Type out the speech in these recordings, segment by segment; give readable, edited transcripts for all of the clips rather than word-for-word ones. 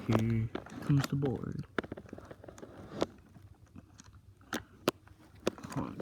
here comes the board. Hold on.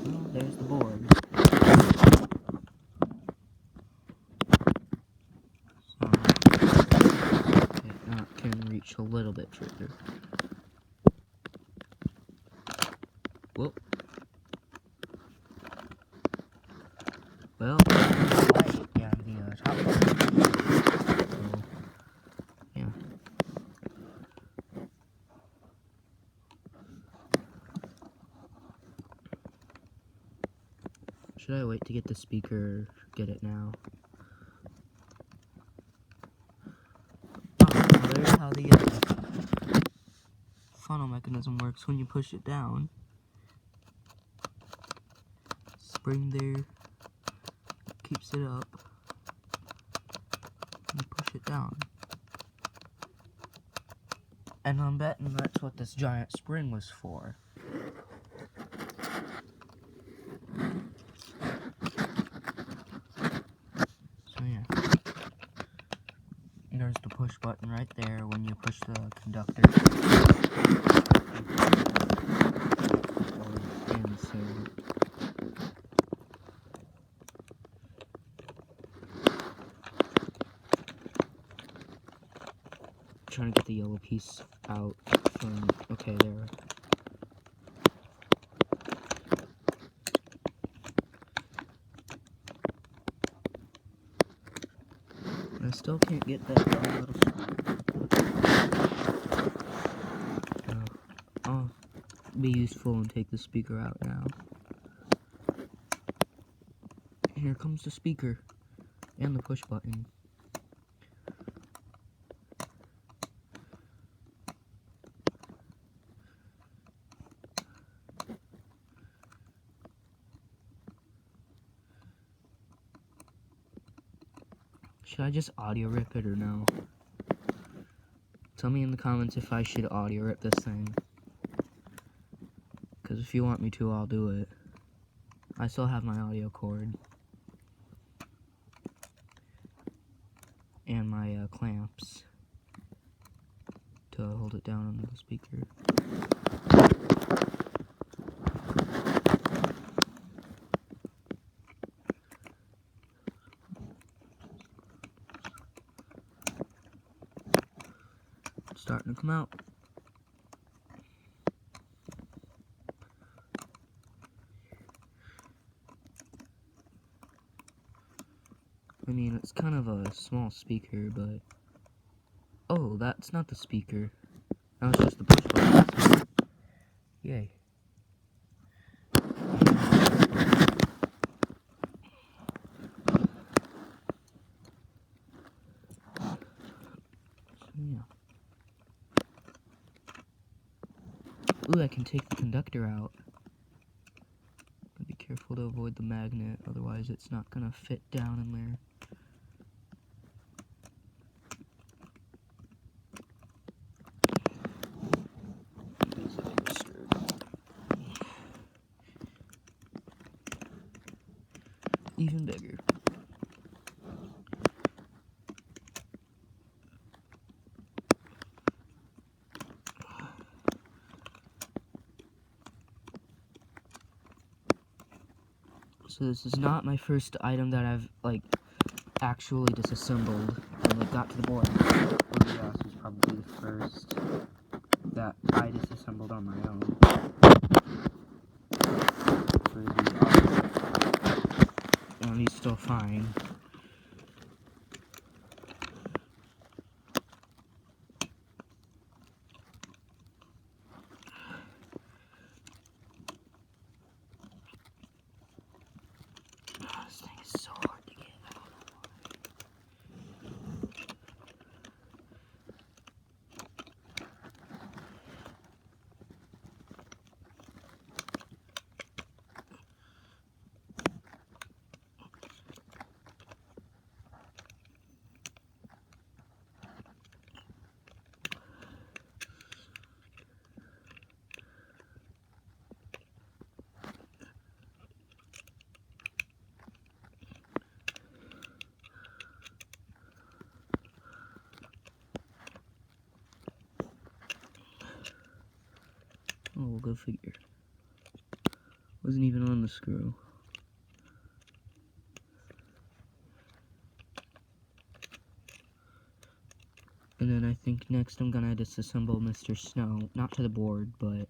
Well, there's the board. So, okay, now it can reach a little bit further. Whoop. Well, light, yeah, the top one. So, yeah. Should I wait to get the speaker or get it now? Oh, well, there's how the funnel mechanism works when you push it down. Spring there keeps it up. And you push it down. And I'm betting that's what this giant spring was for. So yeah. There's the push button right there when you push the conductor. And so trying to get the yellow piece out from, okay, there. I still can't get that little I'll be useful and take the speaker out now. Here comes the speaker and the push button. Should I just audio rip it or no? Tell me in the comments if I should audio rip this thing. Because if you want me to, I'll do it. I still have my audio cord. And my clamps to hold it down on the speaker. It's starting to come out. I mean, it's kind of a small speaker, but... Oh, that's not the speaker. That was just the push button. Yay. So, yeah. Ooh, I can take the conductor out. Be careful to avoid the magnet, otherwise it's not gonna fit down in there. Even bigger. So this is not my first item that I've, like, actually disassembled and, like, got to the board. This was probably the first that I disassembled on my own. For the still fine. This thing is so hard to get out. Oh, go figure. Wasn't even on the screw. And then I think next I'm gonna disassemble Mr. Snow, not to the board, but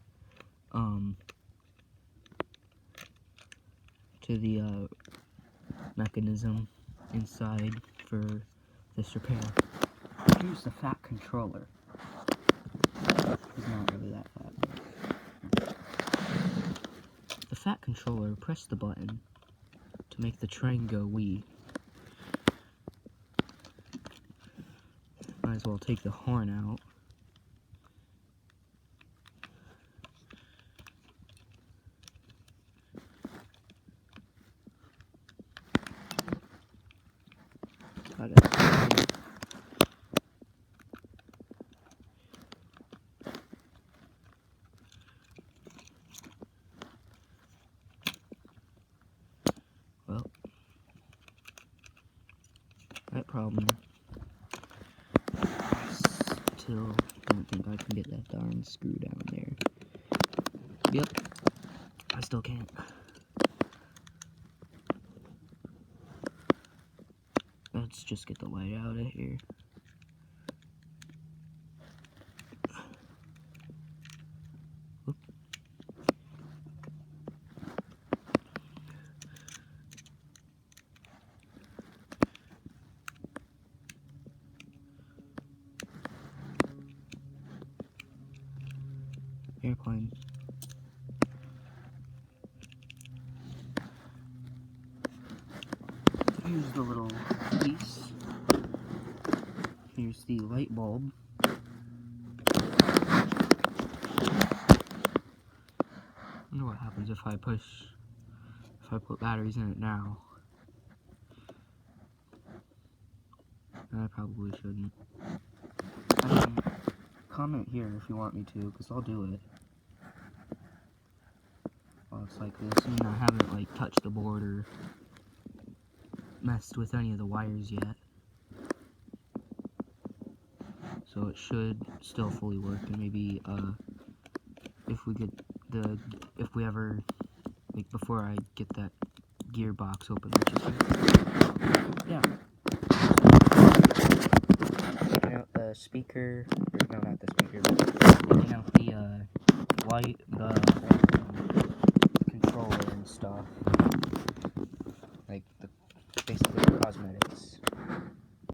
to the mechanism inside for this repair. Here's the fat controller. It's not really that fat. The fat controller, press the button to make the train go wee. Might as well take the horn out. Got it. Well, that problem. Still don't think I can get that darn screw down there. Yep, I still can't. Let's just get the light out of here. Whoop. Airplane. Here's the little piece. Here's the light bulb. I wonder what happens if I put batteries in it now. I probably shouldn't. I mean, comment here if you want me to, because I'll do it. Well, it's like this, and I haven't, like, touched the board or messed with any of the wires yet. So it should still fully work, and maybe, if we ever, like, before I get that gearbox open, yeah. Taking out the speaker, or no, not the speaker, but taking out the, light, the controller and stuff, like, basically the cosmetics.